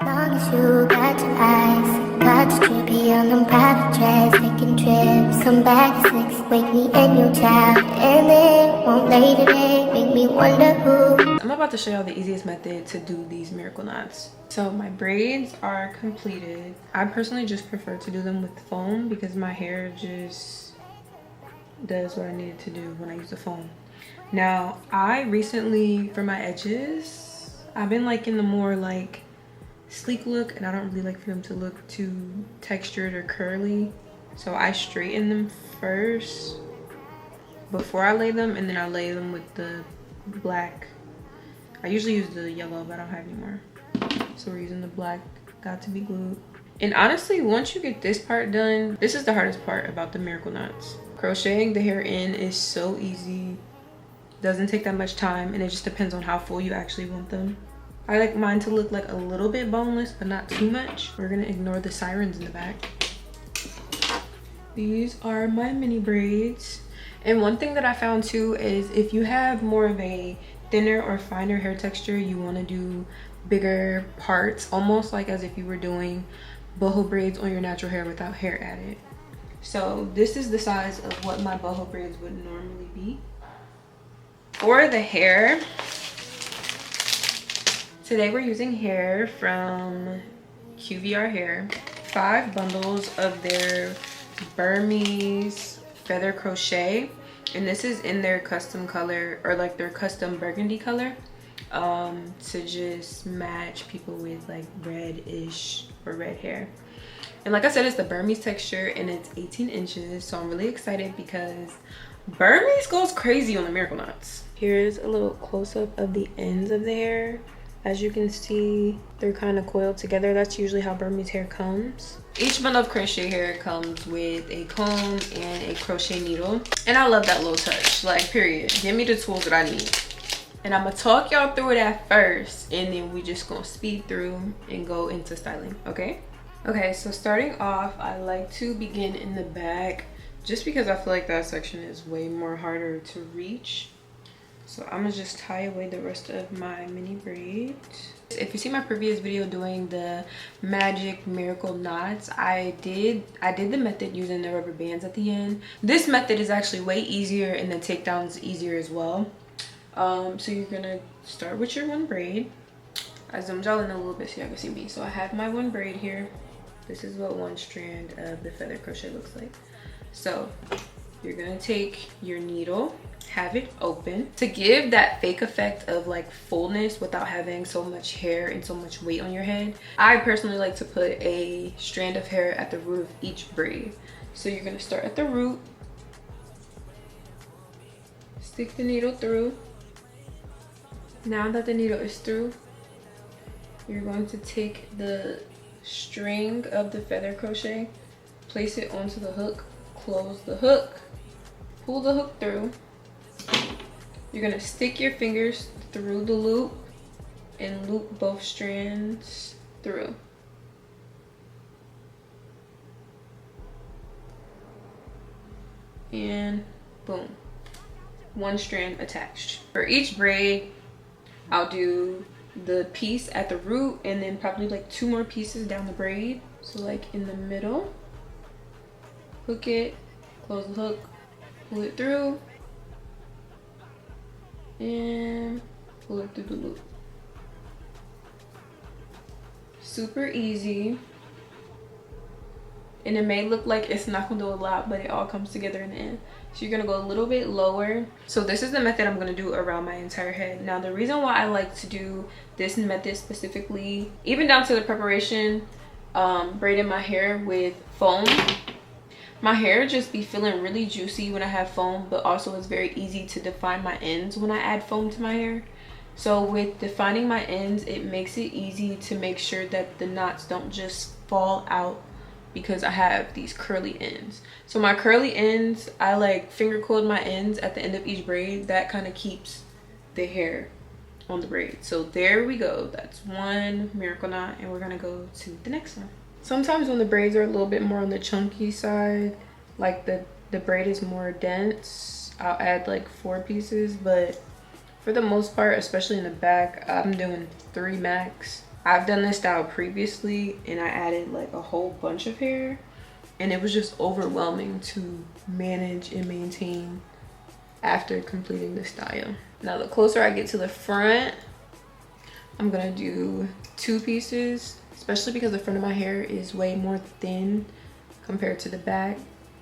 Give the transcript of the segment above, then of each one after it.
Long as you got your eyes, got your drippy on them private jets, taking trips, come back at 6, wake me and your child, and then won't lay today, make me wonder who. I'm about to show y'all the easiest method to do these miracle knots. So my braids are completed. I personally just prefer to do them with foam because my hair just does what I needed to do when I use the foam. Now, I recently, for my edges, I've been liking the more like sleek look, and I don't really like for them to look too textured or curly. So I straighten them first before I lay them, and then I lay them with the black. I usually use the yellow, but I don't have any more. So we're using the black Got to Be Glued. And honestly, once you get this part done, this is the hardest part about the miracle knots. Crocheting the hair in is so easy. Doesn't take that much time, and it just depends on how full you actually want them. I like mine to look like a little bit boneless, but not too much. We're gonna ignore the sirens in the back. These are my mini braids. And one thing that I found too is if you have more of a thinner or finer hair texture, you want to do bigger parts, almost like as if you were doing boho braids on your natural hair without hair added. So this is the size of what my boho braids would normally be. For the hair, today we're using hair from QVR Hair. 5 bundles of their Burmese feather crochet, and this is in their custom color, or like their custom burgundy color, to just match people with like reddish or red hair. And like I said, it's the Burmese texture, and it's 18 inches, so I'm really excited because Burmese goes crazy on the miracle knots. Here's a little close-up of the ends of the hair. As you can see, they're kind of coiled together. That's usually how Burmese hair comes. Each bundle of crochet hair comes with a comb and a crochet needle, and I love that little touch. Like, period. Give me the tools that I need. And I'm gonna talk y'all through that first, and then we just gonna speed through and go into styling. Okay, so starting off, I like to begin in the back just because I feel like that section is way more harder to reach. So I'm gonna just tie away the rest of my mini braids. If you see my previous video doing the magic miracle knots, I did the method using the rubber bands at the end. This method is actually way easier, and the takedown's easier as well. So you're gonna start with your one braid. I zoomed y'all in a little bit so y'all can see me. So I have my one braid here. This is what one strand of the feather crochet looks like. So you're gonna take your needle, have it open to give that fake effect of like fullness without having so much hair and so much weight on your head. I personally like to put a strand of hair at the root of each braid. So you're gonna start at the root, stick the needle through. Now that the needle is through, you're going to take the string of the feather crochet, place it onto the hook, close the hook, pull the hook through. You're gonna stick your fingers through the loop and loop both strands through. And boom, one strand attached. For each braid, I'll do the piece at the root and then probably like 2 more pieces down the braid. So like in the middle, hook it, close the hook, pull it through, and pull it through the loop. Super easy, and it may look like it's not gonna do a lot, but it all comes together in the end. So you're gonna go a little bit lower. So this is the method I'm gonna do around my entire head. Now the reason why I like to do this method specifically, even down to the preparation, braiding my hair with foam, my hair just be feeling really juicy when I have foam, but also it's very easy to define my ends when I add foam to my hair. So with defining my ends, it makes it easy to make sure that the knots don't just fall out because I have these curly ends. So my curly ends, I like finger coiled my ends at the end of each braid. That kind of keeps the hair on the braid. So there we go. That's one miracle knot, and we're gonna go to the next one. Sometimes when the braids are a little bit more on the chunky side, like the braid is more dense, I'll add like 4 pieces, but for the most part, especially in the back, I'm doing 3 max. I've done this style previously and I added like a whole bunch of hair, and it was just overwhelming to manage and maintain after completing the style. Now the closer I get to the front, I'm gonna do 2 pieces, especially because the front of my hair is way more thin compared to the back,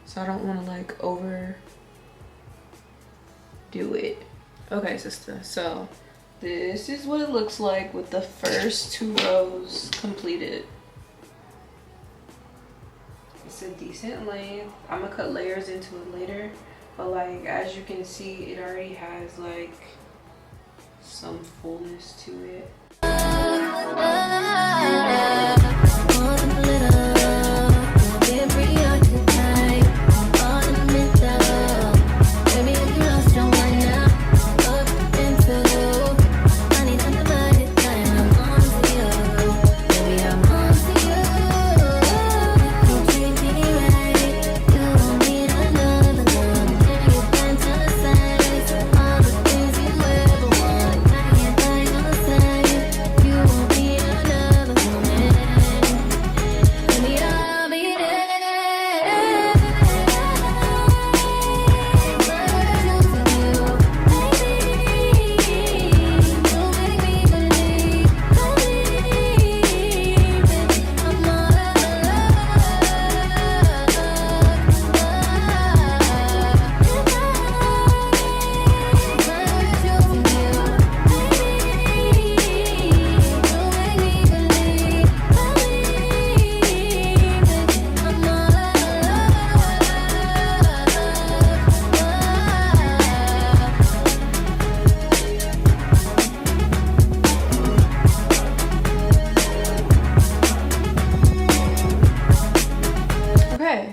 so I don't want to like overdo it. Okay, sister, so this is what it looks like with the first 2 rows completed. It's a decent length. I'm gonna cut layers into it later, but like as you can see, it already has like some fullness to it.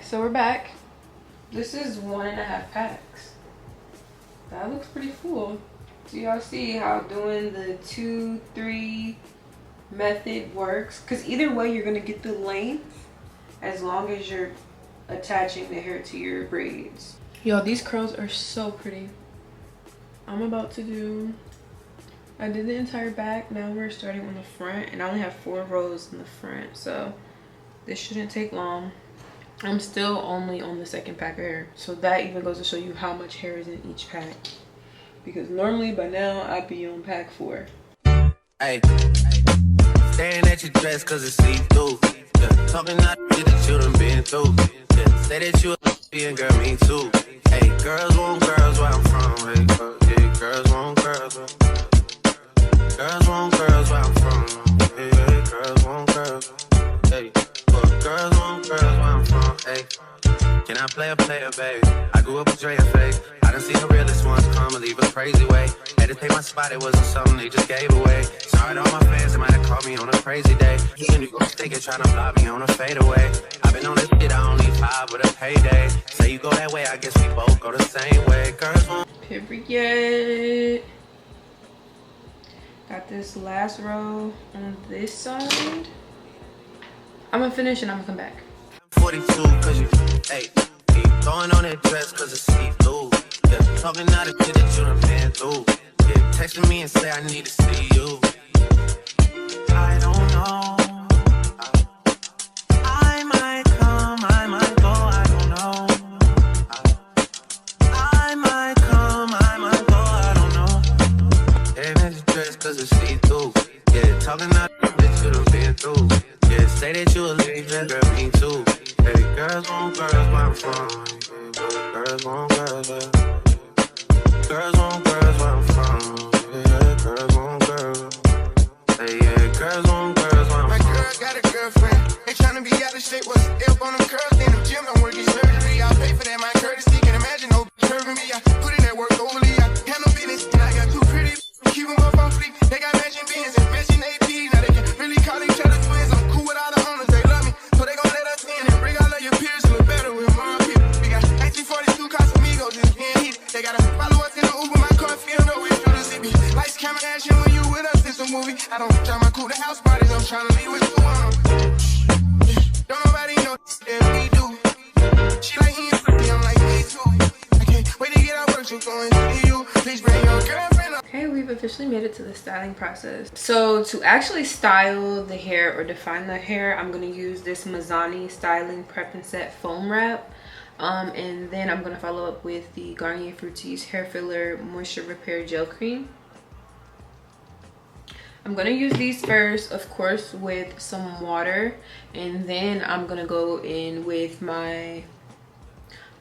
So we're back. This is 1.5 packs. That looks pretty full. Do y'all see how doing the 2-3 method works? Because either way you're gonna get the length as long as you're attaching the hair to your braids. Yo, these curls are so pretty. I'm about to do, I did the entire back. Now we're starting on the front, and I only have 4 rows in the front, so this shouldn't take long. I'm still only on the 2nd pack of hair, so that even goes to show you how much hair is in each pack, because normally by now I'd be on pack 4. Hey, staring at your dress cause it's see-through. Yeah, talking out shit that you done been through. Yeah, say that you a and girl, me too. Hey, girls want girls where I'm from. Hey, yeah, girls want girls. Girls want girls where I'm from. Hey, girls want girls. Hey, girls want girls where I'm from. Hey, can I play a player, babe? I grew up with Dre and Faith. I done seen the realest ones come and leave a crazy way. Had to take my spot, it wasn't something they just gave away. Sorry to all my fans, they might have called me on a crazy day. And you gon' think it trying to block me on a fadeaway. I've been on this shit, I only 5 with a payday. Say you go that way, I guess we both go the same way. Girls want Period. Got this last row on this side. I'm gonna finish and I'm gonna come back. 42 cause you, hey, keep throwing on that dress cause it's see-through. Yeah, talking out of shit that you done been through. Yeah, texting me and say I need to see you. I don't know. I might come, I might go, I don't know. I might come, I might go, I don't know. Hey, man, this dress cause it's see-through. Yeah, talking out of shit that you done been through. Yeah, say that you a leaving, girl, me too. Hey, girls want girls where I'm from. Hey, girls want girls. Girls want girls where I'm from. Yeah, girls want girls. Hey, yeah, girls want girls where I'm from. My girl got a girlfriend. Ain't tryna be out of shape. What's up on them curls? In the gym, I'm working surgery. I pay for that, my courtesy. Can't imagine no curving me. I put in that work overly. I handle business. And I got 2 pretty. Keep them up on fleek. They got matching beans and matching AP. Now they can really call each other twins. I'm cool with all the owners. They love me. So they gon' let us in and bring all of your peers to look better with more people. We got 1942 Casamigos just being hit. They gotta follow us in the Uber. My car feel no way through the city. Lights, camera, action when you with us. It's a movie. I don't try my cool to house parties. I'm tryna leave with you on. Don't nobody know that we do. She like he pretty. I'm like me too. I can't wait to get out work. You going to see you. Please bring your girlfriend up. Okay, we've officially actually made it to the styling process. So to actually style the hair or define the hair, I'm going to use this Mizani Styling Prep and Set Foam Wrap. And then I'm going to follow up with the Garnier Fructis Hair Filler Moisture Repair Gel Cream. I'm going to use these first, of course, with some water. And then I'm going to go in with my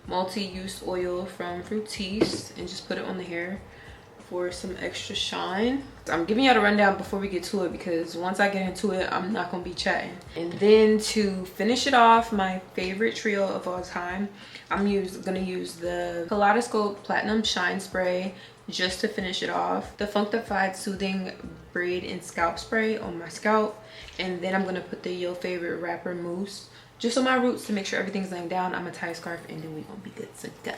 multi-use oil from Fructis and just put it on the hair for some extra shine. I'm giving y'all a rundown before we get to it because once I get into it, I'm not gonna be chatting. And then to finish it off, my favorite trio of all time, I'm gonna use the 𝐂𝐿𝐴 Platinum Shine Spray just to finish it off, the Functified Soothing Braid and Scalp Spray on my scalp, and then I'm gonna put the Your Favorite Wrapper Mousse just on my roots to make sure everything's laying down. I'm gonna tie a scarf and then we're gonna be good to go.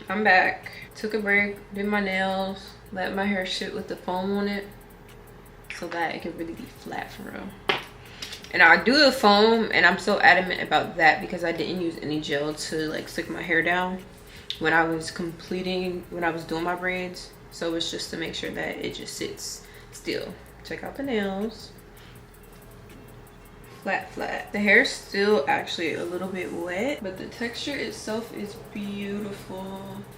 I'm back. Took a break, did my nails, let my hair sit with the foam on it so that it can really be flat for real. And I do the foam, and I'm so adamant about that because I didn't use any gel to like stick my hair down when I was doing my braids. So it's just to make sure that it just sits still. Check out the nails. Flat. The hair's still actually a little bit wet, but the texture itself is beautiful.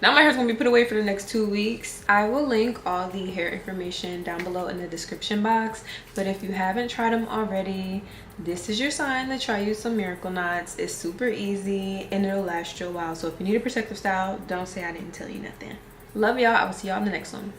Now my hair's gonna be put away for the next 2 weeks. I will link all the hair information down below in the description box, but if you haven't tried them already, this is your sign to try use some Miracle Knots. It's super easy and it'll last you a while. So if you need a protective style, don't say I didn't tell you nothing. Love y'all. I will see y'all in the next one.